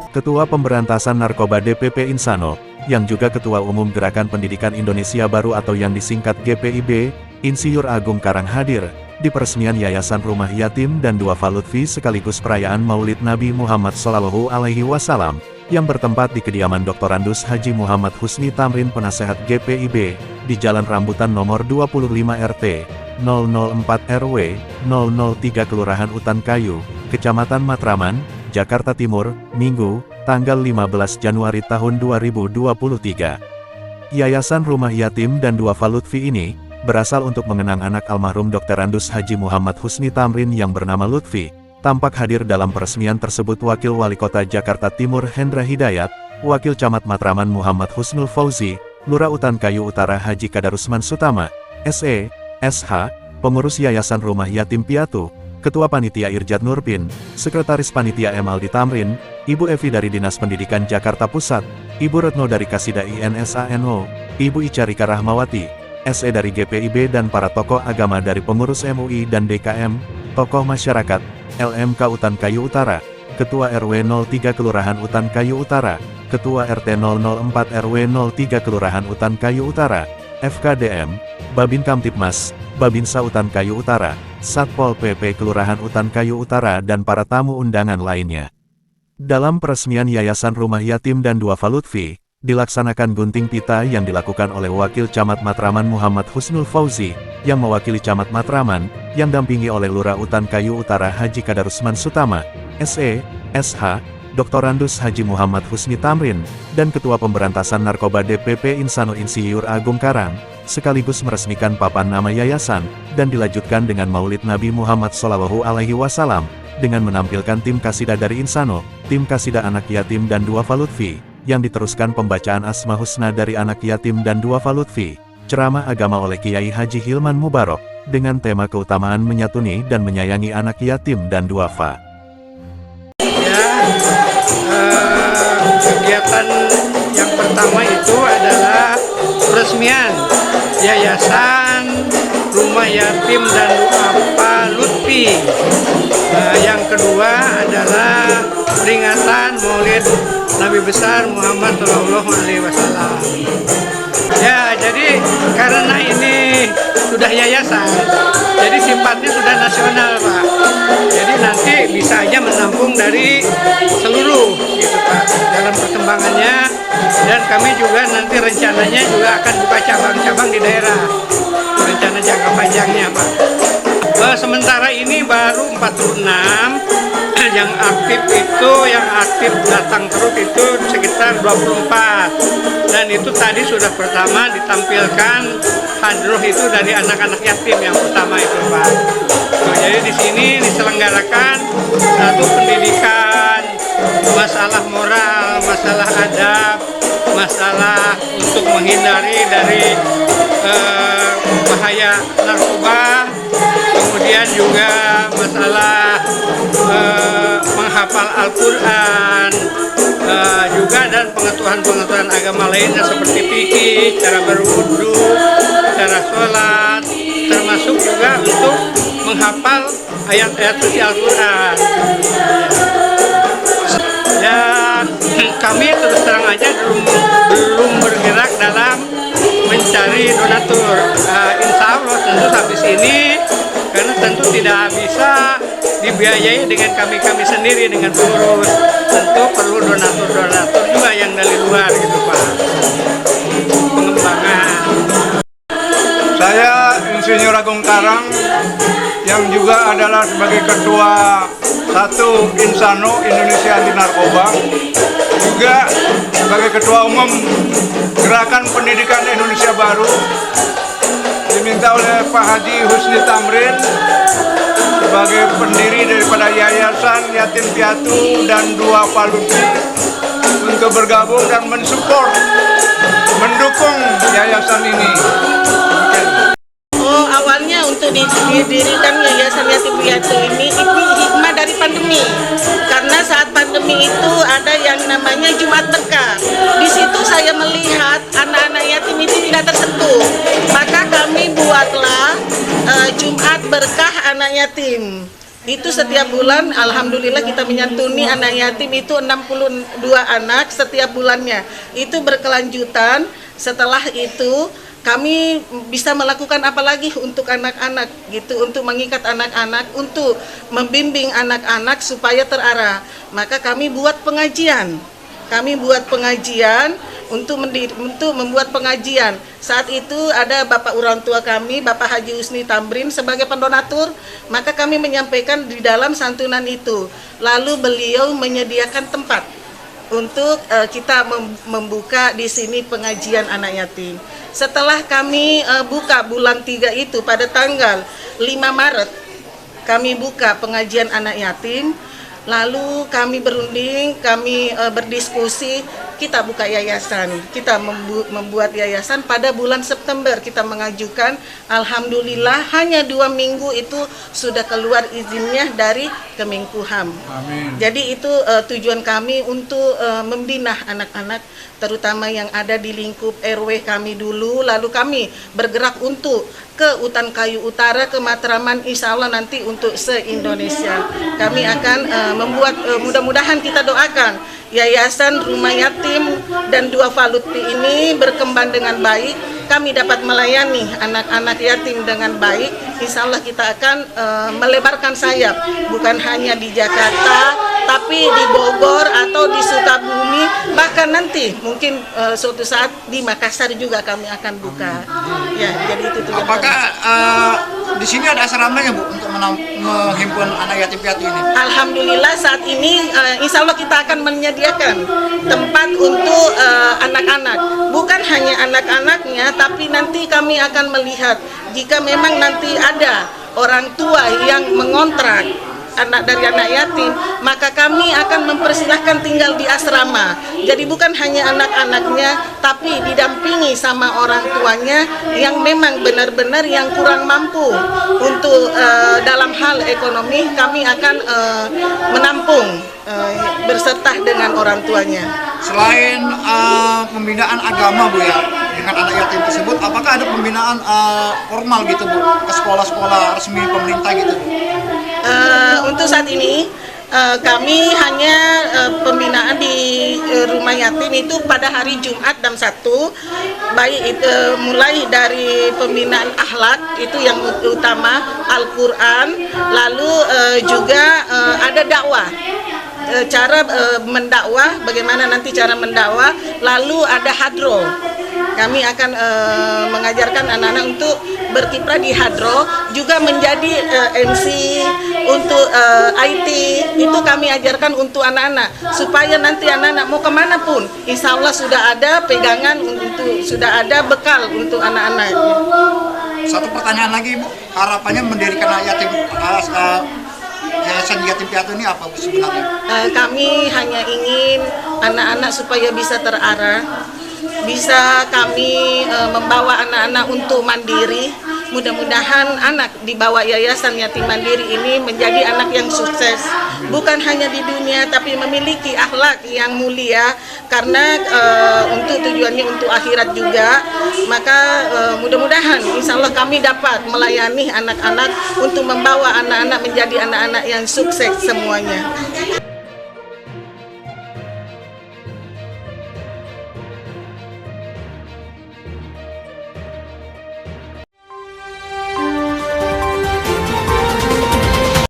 Ketua Pemberantasan Narkoba DPP Insano, yang juga Ketua Umum Gerakan Pendidikan Indonesia Baru atau yang disingkat GPIB, Insinyur Agung Karang hadir di peresmian Yayasan Rumah Yatim dan Duafa Lutfi sekaligus perayaan Maulid Nabi Muhammad SAW, yang bertempat di kediaman Dr. Andus Haji Muhammad Husni Tamrin Penasehat GPIB, di Jalan Rambutan nomor 25 RT 004 RW 003 Kelurahan Utan Kayu, Kecamatan Matraman, Jakarta Timur, Minggu, tanggal 15 Januari tahun 2023. Yayasan Rumah Yatim dan Duafa Lutfi ini berasal untuk mengenang anak almarhum Dr. Andus Haji Muhammad Husni Tamrin yang bernama Lutfi. Tampak hadir dalam peresmian tersebut Wakil Wali Kota Jakarta Timur Hendra Hidayat, Wakil Camat Matraman Muhammad Husnul Fauzi, Lurah Utan Kayu Utara Haji Kadarusman Sutama, SE, SH, Pengurus Yayasan Rumah Yatim Piatu, Ketua Panitia Irjad Nurpin, Sekretaris Panitia Emaldi Tamrin, Ibu Evi dari Dinas Pendidikan Jakarta Pusat, Ibu Retno dari Kasida INSANO, Ibu Ica Rika Rahmawati, SE dari GPIB dan para tokoh agama dari pengurus MUI dan DKM, tokoh masyarakat, LMK Utan Kayu Utara, Ketua RW 03 Kelurahan Utan Kayu Utara, Ketua RT 004 RW 03 Kelurahan Utan Kayu Utara, FKDM, Babin Kamtipmas, Babinsa Utan Kayu Utara, Satpol PP Kelurahan Utan Kayu Utara dan para tamu undangan lainnya. Dalam peresmian Yayasan Rumah Yatim dan Duafa Lutfi, dilaksanakan gunting pita yang dilakukan oleh Wakil Camat Matraman Muhammad Husnul Fauzi, yang mewakili Camat Matraman, yang dampingi oleh Lurah Utan Kayu Utara Haji Kadarusman Sutama, SE, SH, Dr. Andus Haji Muhammad Husni Tamrin, dan Ketua Pemberantasan Narkoba DPP Insano Insinyur Agung Karang, sekaligus meresmikan papan nama yayasan, dan dilanjutkan dengan Maulid Nabi Muhammad SAW, dengan menampilkan tim Kasida dari Insano, tim Kasida Anak Yatim dan Duafa Lutfi, yang diteruskan pembacaan Asma Husna dari Anak Yatim dan Duafa Lutfi, ceramah agama oleh Kiai Haji Hilman Mubarok, dengan tema keutamaan menyatuni dan menyayangi anak yatim dan duafa. Kegiatan yang pertama itu adalah peresmian Yayasan Rumah Yatim dan Duafa Lutfi. Yang kedua adalah peringatan Maulid Nabi besar Muhammad SAW. Ya, jadi karena ini sudah yayasan, jadi sifatnya sudah nasional, Pak. Jadi nanti bisa aja menampung dari seluruh, gitu Pak, dalam perkembangannya. Dan kami juga nanti rencananya juga akan buka cabang-cabang di daerah, rencana jangka panjangnya, Pak. Sementara ini baru 46. Yang aktif datang terus itu sekitar 24, dan itu tadi sudah pertama ditampilkan hadroh itu dari anak-anak yatim yang pertama itu, Pak. Jadi di sini diselenggarakan satu pendidikan, masalah moral, masalah adab, masalah untuk menghindari dari bahaya narkoba, kemudian juga masalah menghafal Al-Quran, juga dan pengetahuan agama lainnya seperti fikih, cara berwudu, cara sholat, termasuk juga untuk menghafal ayat-ayat suci Al-Quran. Ya, kami terus terang aja belum bergerak dalam mencari donatur. Insya Allah tentu habis ini, karena tentu tidak bisa dibiayai dengan kami sendiri, dengan pengurus. Tentu perlu donatur juga yang dari luar, gitu Pak. Pengembangan. Saya Insinyur Agung Karang, yang juga adalah sebagai Ketua 1 Insano Indonesia Anti Narkoba, juga sebagai Ketua Umum Gerakan Pendidikan Indonesia Baru, diminta oleh Pak Haji Husni Tamrin sebagai pendiri daripada Yayasan Yatim Piatu dan Duafa Lutfi untuk bergabung dan mensupport, mendukung yayasan ini. Awalnya untuk didirikan Yayasan Yatim Piatu ini hikmah dari pandemi, karena saat pandemi itu ada yang namanya Jumat Berkah. Di situ saya melihat anak-anak yatim itu tidak tersentuh, maka kami buatlah Jumat Berkah Anak Yatim. Itu setiap bulan alhamdulillah kita menyantuni anak yatim itu 62 anak setiap bulannya. Itu berkelanjutan. Setelah itu kami bisa melakukan apa lagi untuk anak-anak gitu, untuk mengikat anak-anak, untuk membimbing anak-anak supaya terarah. Maka kami buat pengajian. Untuk membuat pengajian. Saat itu ada Bapak orang tua kami, Bapak Haji Husni Tamrin sebagai pendonatur, maka kami menyampaikan di dalam santunan itu. Lalu beliau menyediakan tempat untuk kita membuka di sini pengajian anak yatim. Setelah kami buka bulan 3 itu pada tanggal 5 Maret, kami buka pengajian anak yatim. Lalu kami berunding, kami berdiskusi, kita buka yayasan. Kita membuat yayasan pada bulan September kita mengajukan. Alhamdulillah hanya 2 minggu itu sudah keluar izinnya dari Kemenkumham. Amin. Jadi itu tujuan kami untuk membina anak-anak, terutama yang ada di lingkup RW kami dulu. Lalu kami bergerak untuk ke Utan Kayu Utara, ke Matraman, insya Allah nanti untuk se-Indonesia. Kami akan membuat, mudah-mudahan kita doakan Yayasan Rumah Yatim dan Duafa Lutfi ini berkembang dengan baik. Kami dapat melayani anak-anak yatim dengan baik. Insya Allah kita akan melebarkan sayap, bukan hanya di Jakarta, tapi di Bogor atau di Sukabumi, bahkan nanti mungkin suatu saat di Makassar juga kami akan buka. Ya, jadi itu tujuan. Apakah di sini ada asramanya, Bu, untuk menghimpun anak yatim piatu ini? Alhamdulillah saat ini insya Allah kita akan menyediakan tempat untuk anak-anak. Bukan hanya anak-anaknya, tapi nanti kami akan melihat jika memang nanti ada orang tua yang mengontrak anak dari anak yatim, maka kami akan mempersilahkan tinggal di asrama. Jadi bukan hanya anak-anaknya, tapi didampingi sama orang tuanya yang memang benar-benar yang kurang mampu. Untuk dalam hal ekonomi kami akan menampung berserta dengan orang tuanya. Selain pembinaan agama, Bu, ya, dengan anak yatim tersebut, apakah ada pembinaan formal gitu, Bu, ke sekolah-sekolah resmi pemerintah gitu, Bu? Untuk saat ini kami hanya pembinaan di rumah yatim itu pada hari Jumat jam 1, baik itu mulai dari pembinaan akhlak itu yang utama, Al-Quran, lalu juga ada dakwah. Cara mendakwah, bagaimana nanti cara mendakwah, lalu ada hadro. Kami akan mengajarkan anak-anak untuk berkiprah di hadro, juga menjadi MC untuk IT, itu kami ajarkan untuk anak-anak, supaya nanti anak-anak mau kemana pun, insya Allah sudah ada pegangan, sudah ada bekal untuk anak-anak. Satu pertanyaan lagi, Bu, harapannya mendirikan yatim Yayasan Yatim Piatu ini apa, Bu, sebenarnya? Kami hanya ingin anak-anak supaya bisa terarah, bisa kami membawa anak-anak untuk mandiri. Mudah-mudahan anak di bawah Yayasan Yatim Mandiri ini menjadi anak yang sukses, bukan hanya di dunia tapi memiliki akhlak yang mulia, karena untuk tujuannya untuk akhirat juga. Maka mudah-mudahan insya Allah kami dapat melayani anak-anak untuk membawa anak-anak menjadi anak-anak yang sukses semuanya.